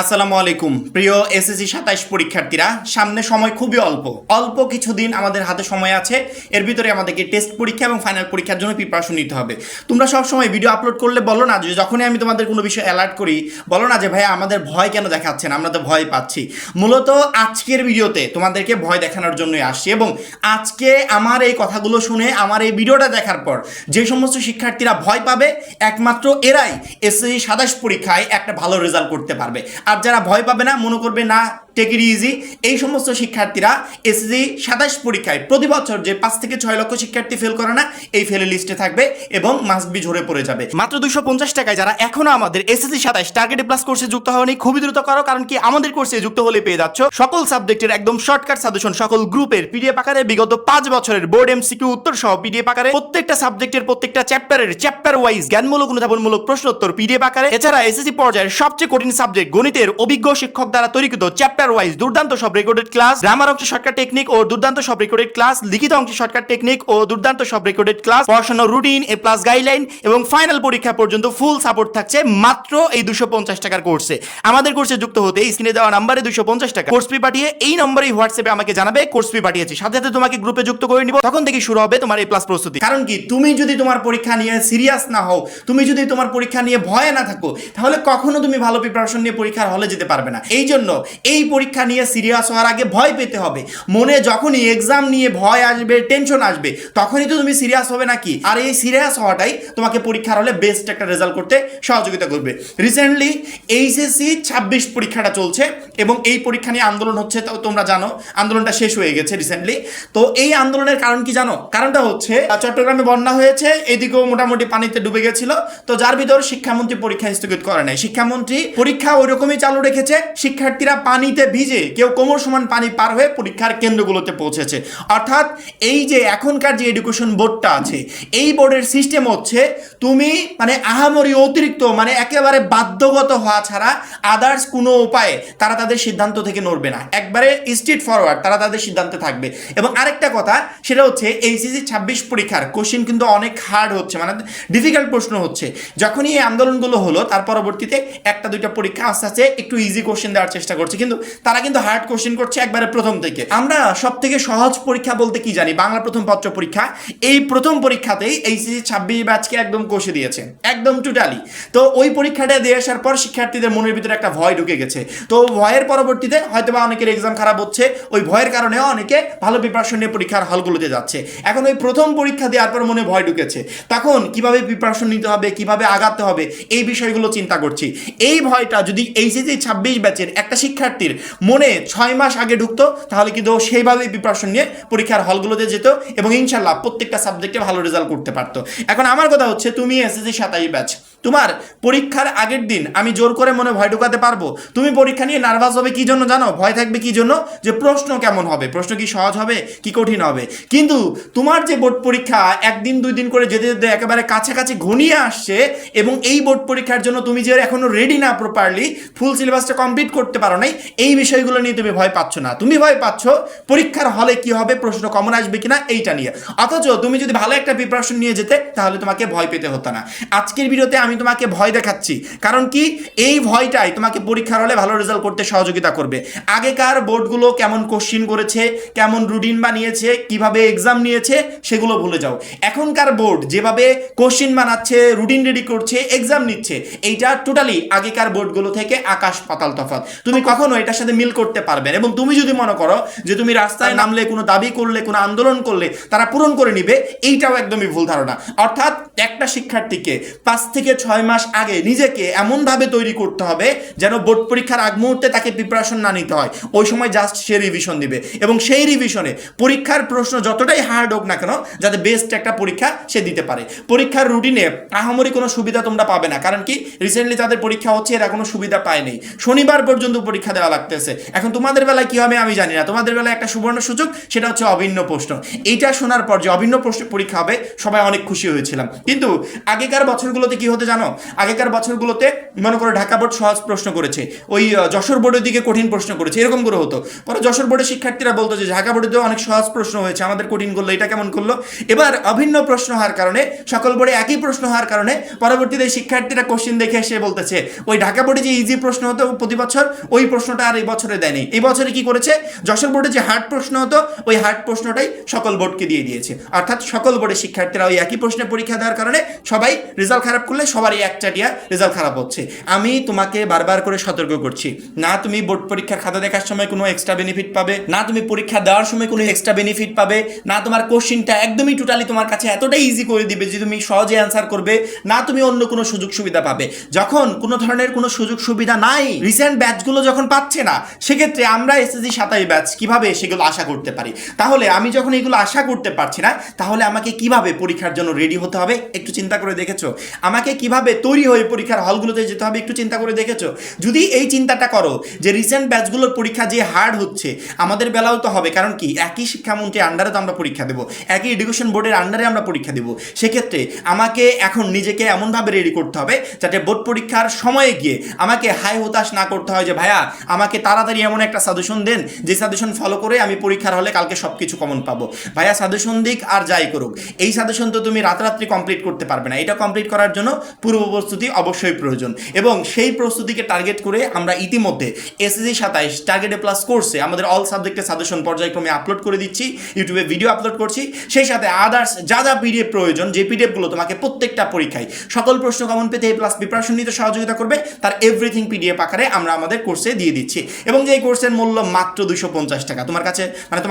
আসসালামু আলাইকুম প্রিয় এসএসসি ২৭ পরীক্ষার্থীরা, সামনে সময় খুবই অল্প অল্প কিছুদিন আমাদের হাতে সময় আছে। এর ভিতরে আমাদেরকে টেস্ট পরীক্ষা এবং ফাইনাল পরীক্ষার জন্য প্রিপারেশন নিতে হবে। তোমরা সব সময় ভিডিও আপলোড করলে বলো না যে, যখনই আমি তোমাদের কোনো বিষয় অ্যালার্ট করি বলো না যে ভাইয়া আমাদের ভয় কেন দেখাচ্ছেন, আমরা তো ভয় পাচ্ছি। মূলত আজকের ভিডিওতে তোমাদেরকে ভয় দেখানোর জন্যই আসছি, এবং আজকে আমার এই কথাগুলো শুনে আমার এই ভিডিওটা দেখার পর যে সমস্ত শিক্ষার্থীরা ভয় পাবে, একমাত্র এরাই এসএসসি ২৭ পরীক্ষায় একটা ভালো রেজাল্ট করতে পারবে। আর যারা ভয় পাবে না, মনে করবে না টেক ইট ইজি, এই সমস্ত শিক্ষার্থীরা এসএসসি ২৭ পরীক্ষায় প্রতি বছর যে ৫ থেকে ৬ লক্ষ শিক্ষার্থী ফেল করে না, এই ফেলের লিস্টে থাকবে এবং মাস্ট বি ঝরে পড়ে যাবে। মাত্র ২৫০ টাকায় যারা এখনো আমাদের এসএসসি ২৭ টার্গেট প্লাস কোর্সে যুক্ত হয়নি, খুবই দ্রুত করো, কারণ কি আমাদের কোর্সে যুক্ত হলে পেয়ে যাচ্ছ সকল সাবজেক্টের একদম শর্টকাট সাজেশন, সকল গ্রুপের পিডিএফ আকারে বিগত ৫ বছরের বোর্ড এমসিকিউ উত্তর সহ পিডিএফ আকারে, প্রত্যেকটা সাবজেক্টের প্রত্যেকটা চ্যাপ্টারের চ্যাপ্টার ওয়াইজ জ্ঞানমূলক অনুধাবনমূলক প্রশ্নোত্তর পিডিএফ আকারে। এছাড়া এসএসসি পর্যায়ের সবচেয়ে কঠিন সাবজেক্ট গণিতের অভিজ্ঞ শিক্ষক দ্বারা তৈরিকৃত চ্যাপ্টার ওয়াইজ দুর্দান্ত সব রেকর্ডেড ক্লাস, গ্রামার অংশে শর্টকাট টেকনিক ও দুর্দান্ত সব রেকর্ডেড ক্লাস, লিখিত অংশে শর্টকাট টেকনিক ও দুর্দান্ত সব রেকর্ডেড ক্লাস, পড়াশোনার রুটিন, এ প্লাস গাইডলাইন এবং ফাইনাল পরীক্ষা পর্যন্ত ফুল সাপোর্ট থাকছে মাত্র এই ২৫০ টাকার কোর্সে। আমাদের কোর্সে যুক্ত হতে স্ক্রিনে দেওয়া নাম্বারে ২৫০ টাকা কোর্স ফি পাঠিয়ে এই নম্বরে হোয়াটসঅ্যাপে আমাকে জানাবে কোর্স ফি পাঠিয়েছি, সাথে সাথে তোমাকে গ্রুপে যুক্ত করে নিব। তখন থেকে শুরু হবে তোমার এই প্লাস প্রস্তুতি। কারণ কি, তুমি যদি তোমার পরীক্ষা নিয়ে সিরিয়াস না হও, তুমি যদি তোমার পরীক্ষা নিয়ে ভয় না থাকো, তাহলে কখনো তুমি ভালো প্রিপারেশন নিয়ে পরীক্ষার হলে যেতে পারবে না। এই জন্য এই পরীক্ষা নিয়ে সিরিয়াস হওয়ার আগে ভয় পেতে হবে। মনে যখনই এক্সাম নিয়ে ভয় আসবে, টেনশন আসবে, তখনই তো তুমি সিরিয়াস হবে নাকি? আর এই সিরিয়াস হওয়াটাই তোমাকে পরীক্ষার হলে বেস্ট একটা রেজাল্ট করতে সহযোগিতা করবে। রিসেন্টলি এইচএসসি ২৬ পরীক্ষাটা চলছে এবং এই পরীক্ষা নিয়ে আন্দোলন হচ্ছে, তো তোমরা জানো আন্দোলনটা শেষ হয়ে গেছে রিসেন্টলি। তো এই আন্দোলনের কারণ কি জানো? কারণটা হচ্ছে চট্টগ্রামে বন্যা হয়েছে, এদিকেও মোটামুটি পানিতে ডুবে গেছিল, তো যার ভিতর শিক্ষামন্ত্রী পরীক্ষা স্থগিত করে নাই। শিক্ষামন্ত্রী পরীক্ষা ওই রকমই চালু রেখেছে, শিক্ষার্থীরা পানিতে ভিজে কেউ কোমর সমান পানি পার হয়ে পরীক্ষার কেন্দ্রগুলোতে পৌঁছেছে। অর্থাৎ এই যে এখনকার যে এডুকেশন বোর্ডটা আছে, এই বোর্ডের সিস্টেম হচ্ছে তুমি মানে আহামরি অতিরিক্ত মানে একেবারে বাধ্যগত হওয়া ছাড়া আদার্স কোনো উপায়ে তারা তাদের সিদ্ধান্ত থেকে নড়বে না, একবারে স্ট্রেট ফরওয়ার্ড তারা তাদের সিদ্ধান্তে থাকবে। এবং আরেকটা কথা, সেটা হচ্ছে এইচএসসি ২৬ পরীক্ষার কোশ্চেন কিন্তু অনেক হার্ড হচ্ছে, মানে ডিফিকাল্ট প্রশ্ন হচ্ছে। যখনই এই আন্দোলনগুলো হলো তার পরবর্তীতে একটা দুইটা পরীক্ষা আস্তে আস্তে একটু ইজি কোশ্চেন দেওয়ার চেষ্টা করছে, কিন্তু তারা কিন্তু হার্ড কোশ্চেন করছে একবারে প্রথম থেকে। আমরা সব থেকে সহজ পরীক্ষা বলতে কি জানি? বাংলা প্রথম পত্র পরীক্ষা। এই প্রথম পরীক্ষাতেই এইচএসসি ২৬ ব্যাচকে একদম কষে দিয়েছে, একদম টোটালি। তো ওই পরীক্ষাটা দিয়ে আসার পর শিক্ষার্থীদের মনের ভিতরে একটা ভয় ঢুকে গেছে। তো ভয়ের পরবর্তীতে হয়তো বা অনেকের এক্সাম খারাপ হচ্ছে, ওই ভয়ের কারণেও অনেকে ভালো প্রিপারেশন নিয়ে পরীক্ষার হলগুলোতে যাচ্ছে। এখন ওই প্রথম পরীক্ষা দেওয়ার পর মনে ভয় ঢুকেছে, তখন কিভাবে প্রিপারেশন নিতে হবে, কিভাবে আগাতে হবে, এই বিষয়গুলো চিন্তা করছি। এই ভয়টা যদি এইচএসসি ২৬ ব্যাচের একটা শিক্ষার্থীর মনে ৬ মাস আগে ঢুকতো, তাহলে কিন্তু সেইভাবেই প্রিপারেশন নিয়ে পরীক্ষার হলগুলোতে যেত এবং ইনশাল্লাহ প্রত্যেকটা সাবজেক্টে ভালো রেজাল্ট করতে পারতো। এখন আমার কথা হচ্ছে, তুমি এসএসসি ২৭ ব্যাচ, তোমার পরীক্ষার আগের দিন আমি জোর করে মনে ভয় ঢুকাতে পারবো? তুমি পরীক্ষা নিয়ে নার্ভাস হবে কি জন্য জানো? ভয় থাকবে কি জন্য? যে প্রশ্ন কেমন হবে, প্রশ্ন কি সহজ হবে কি কঠিন হবে। কিন্তু তোমার যে বোর্ড পরীক্ষা একদিন দুই দিন করে যেতে যেতে একেবারে কাছাকাছি ঘনিয়ে আসছে, এবং এই বোর্ড পরীক্ষার জন্য তুমি যে এখনো রেডি না, প্রপারলি ফুল সিলেবাসটা কমপ্লিট করতে পারো নাই, এই বিষয়গুলো নিয়ে তুমি ভয় পাচ্ছ না। তুমি ভয় পাচ্ছ পরীক্ষার হলে কি হবে, প্রশ্ন কমন আসবে কিনা, এইটা নিয়ে। অথচ তুমি যদি ভালো একটা প্রিপারেশন নিয়ে যেতে, তাহলে তোমাকে ভয় পেতে হতো না। আজকের ভিডিওতে আমি তোমাকে ভয় দেখাচ্ছি, কারণ কি এই ভয়টাই তোমাকে পরীক্ষার হলে ভালো রেজাল্ট করতে সহযোগিতা করবে। আগেকার বোর্ডগুলো কেমন কোশ্চিন করেছে, কেমন রুটিন বানিয়েছে, কিভাবে এক্সাম নিয়েছে, সেগুলো ভুলে যাও। এখনকার বোর্ড যেভাবে কোশ্চিন বানাচ্ছে, রুটিন রেডি করছে, এক্সাম নিচ্ছে, এইটা টোটালি আগেকার বোর্ডগুলো থেকে আকাশ পাতাল তফাৎ। তুমি কখনো এটার সাথে মিল করতে পারবে না। এবং তুমি যদি মনে করো যে তুমি রাস্তায় নামলে, কোনো দাবি করলে, কোনো আন্দোলন করলে তারা পূরণ করে নিবে, এইটাও একদমই ভুল ধারণা। অর্থাৎ একটা শিক্ষার্থীকে ৫ থেকে ৬ মাস আগে নিজেকে এমনভাবে তৈরি করতে হবে যেন বোর্ড পরীক্ষার আগ মুহূর্তে তাকে প্রিপারেশন না নিতে হয়। ওই সময় জাস্ট সে রিভিশন দিবে, এবং সেই রিভিশনে পরীক্ষার প্রশ্ন যতটাই হার্ড হোক না কেন, যাতে বেস্ট একটা পরীক্ষা সে দিতে পারে। পরীক্ষার রুটিনে আহামরি কোনো সুবিধা তোমরা পাবে না, কারণ কি রিসেন্টলি যাদের পরীক্ষা হচ্ছে এরা কোনো সুবিধা পায়নি, শনিবার পর্যন্ত পরীক্ষা দেওয়া লাগতেছে। এখন তোমাদের বেলায় কি হবে আমি জানি না, তোমাদের বেলায় একটা সুবর্ণ সুযোগ, সেটা হচ্ছে অভিন্ন প্রশ্ন। এইটা শোনার পর যে অভিন্ন প্রশ্ন পরীক্ষা হবে, সবাই অনেক খুশি হয়েছিলাম। কিন্তু আগেকার বছরগুলোতে কি হতো বলতে জানো? আগেকার বছরগুলোতে মনে করো ঢাকা বোর্ড সহজ প্রশ্ন করেছে, ওই যশোর বোর্ডের দিকে কঠিন প্রশ্ন করেছে, এরকম করে হতো। পরে যশোর বোর্ডের শিক্ষার্থীরা বলতো যে ঢাকা বোর্ডেও অনেক সহজ প্রশ্ন হয়েছে, আমাদের কঠিন করলো, এটা কেমন করলো। এবার অভিন্ন প্রশ্ন হওয়ার কারণে, সকল বোর্ডে একই প্রশ্ন হওয়ার কারণে পরবর্তীতে শিক্ষার্থীরা কোশ্চিন দেখে এসে বলতেছে ওই ঢাকা বোর্ডে যে ইজি প্রশ্ন হতো প্রতি বছর, ওই প্রশ্নটা আর এই বছরে দেয়নি। এই বছরে কি করেছে, যশোর বোর্ডে যে হার্ড প্রশ্ন হতো ওই হার্ড প্রশ্নটাই সকল বোর্ডকে দিয়ে দিয়েছে। অর্থাৎ সকল বোর্ডের শিক্ষার্থীরা ওই একই প্রশ্নের পরীক্ষা দেওয়ার কারণে সবাই রেজাল্ট খারাপ করলে সবারই একচাটিয়া রেজাল্ট খারাপ হচ্ছে। আমি তোমাকে বারবার করে সতর্ক করছি, না তুমি বোর্ড পরীক্ষার খাতা দেখার সময় কোনো এক্সট্রা বেনিফিট পাবে, না তুমি পরীক্ষা দেওয়ার সময় কোনো এক্সট্রা বেনিফিট পাবে, না তোমার কোশ্চিনটা একদমই টোটালি তোমার কাছে এতটাই ইজি করে দিবে যে তুমি সহজে অ্যান্সার করবে, না তুমি অন্য কোনো সুযোগ সুবিধা পাবে। যখন কোনো ধরনের কোনো সুযোগ সুবিধা নাই, রিসেন্ট ব্যাচগুলো যখন পাচ্ছে না, সেক্ষেত্রে আমরা এসএসসি 27 ব্যাচ কিভাবে সেগুলো আশা করতে পারি? তাহলে আমি যখন এগুলো আশা করতে পারছি না, তাহলে আমাকে কিভাবে পরীক্ষার জন্য রেডি হতে হবে একটু চিন্তা করে দেখেছো? আমাকে কিভাবে তৈরি হয়ে পরীক্ষার হলগুলোতে যেতে হবে একটু চিন্তা করে দেখেছো? যদি এই চিন্তাটা করো যে রিসেন্ট ব্যাচগুলোর পরীক্ষা যে হার্ড হচ্ছে, আমাদের বেলাও তো হবে, কারণ কি একই শিক্ষামন্ত্রীর আন্ডারে তো আমরা পরীক্ষা দেবো, একই এডুকেশন বোর্ডের আন্ডারে আমরা পরীক্ষা দেবো। সেক্ষেত্রে আমাকে এখন নিজেকে এমনভাবে রেডি করতে হবে যাতে বোর্ড পরীক্ষার সময়ে গিয়ে আমাকে হাই হতাশ না করতে হয় যে ভাইয়া আমাকে তাড়াতাড়ি এমন একটা সাজেশন দেন যে সাজেশন ফলো করে আমি পরীক্ষার হলে কালকে সব কিছু কমন পাবো। ভাইয়া সাজেশন দিক আর যাই করুক, এই সাজেশন তো তুমি রাতারাত্রি কমপ্লিট করতে পারবে না। এটা কমপ্লিট করার জন্য পূর্ব প্রস্তুতি অবশ্যই প্রয়োজন, এবং সেই প্রস্তুতিকে টার্গেট করে আমরা ইতিমধ্যে এসএসসি 27 টার্গেট এ প্লাস কোর্সে আমাদের অল সাবজেক্টের সাজেশন পর্যায়ক্রমে আপলোড করে দিচ্ছি, ইউটিউবে ভিডিও আপলোড করছি। সেই সাথে আদার্স যা যা পিডিএফ প্রয়োজন, যে পিডিএফগুলো তোমাকে প্রত্যেকটা পরীক্ষায় সকল প্রশ্ন কমন পেতে প্লাস প্রিপারেশন নিতে সহযোগিতা করবে, তার এভরিথিং পিডিএফ আকারে আমরা আমাদের কোর্সে দিয়ে দিচ্ছি। এবং যে এই কোর্সের মূল্য মাত্র 250 টাকা। তোমার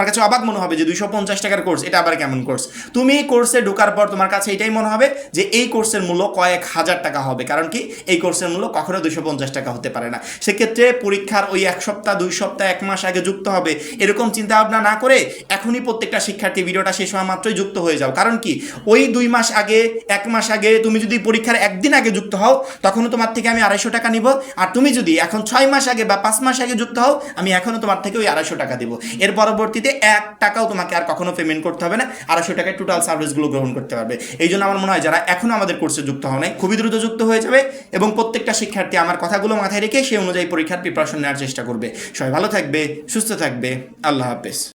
কাছে অবাক মনে হবে যে 250 টাকার কোর্স, এটা আবার কেমন কোর্স? তুমি কোর্সে ঢোকার পর তোমার কাছে এটাই মনে হবে যে এই কোর্সের মূল্য কয়েক হাজার টাকা হবে, কারণ কি এই কোর্সের মূল্য কখনো 250 টাকা হতে পারে না। সেক্ষেত্রে পরীক্ষার ওই 1 সপ্তাহ 2 সপ্তাহ 1 মাস আগে যুক্ত হবে এরকম চিন্তা ভাবনা না করে এখনই প্রত্যেকটা শিক্ষার্থী ভিডিওটা শেষ হওয়া মাত্রই যুক্ত হয়ে যাও। কারণ কি ওই 2 মাস আগে 1 মাস আগে তুমি যদি পরীক্ষার একদিন আগে যুক্ত হও, তখনও তোমার থেকে আমি 250 টাকা নিব। আর তুমি যদি এখন 6 মাস আগে বা 5 মাস আগে যুক্ত হও, আমি এখনও তোমার থেকে ওই 250 টাকা দিব। এর পরবর্তীতে 1 টাকাও তোমাকে আর কখনো পেমেন্ট করতে হবে না, 250 টাকায় টোটাল সার্ভিসগুলো গ্রহণ করতে পারবে। এই জন্য আমার মনে হয় যারা এখনও আমাদের কোর্সে যুক্ত হও নাই, খুবই দ্রুত যুক্ত হয়ে যাবে, এবং প্রত্যেকটা শিক্ষার্থী আমার কথাগুলো মাথায় রেখে সেই অনুযায়ী পরীক্ষার প্রিপারেশন নেওয়ার চেষ্টা করবে। সবাই ভালো থাকবে, সুস্থ থাকবে, আল্লাহ হাফেজ।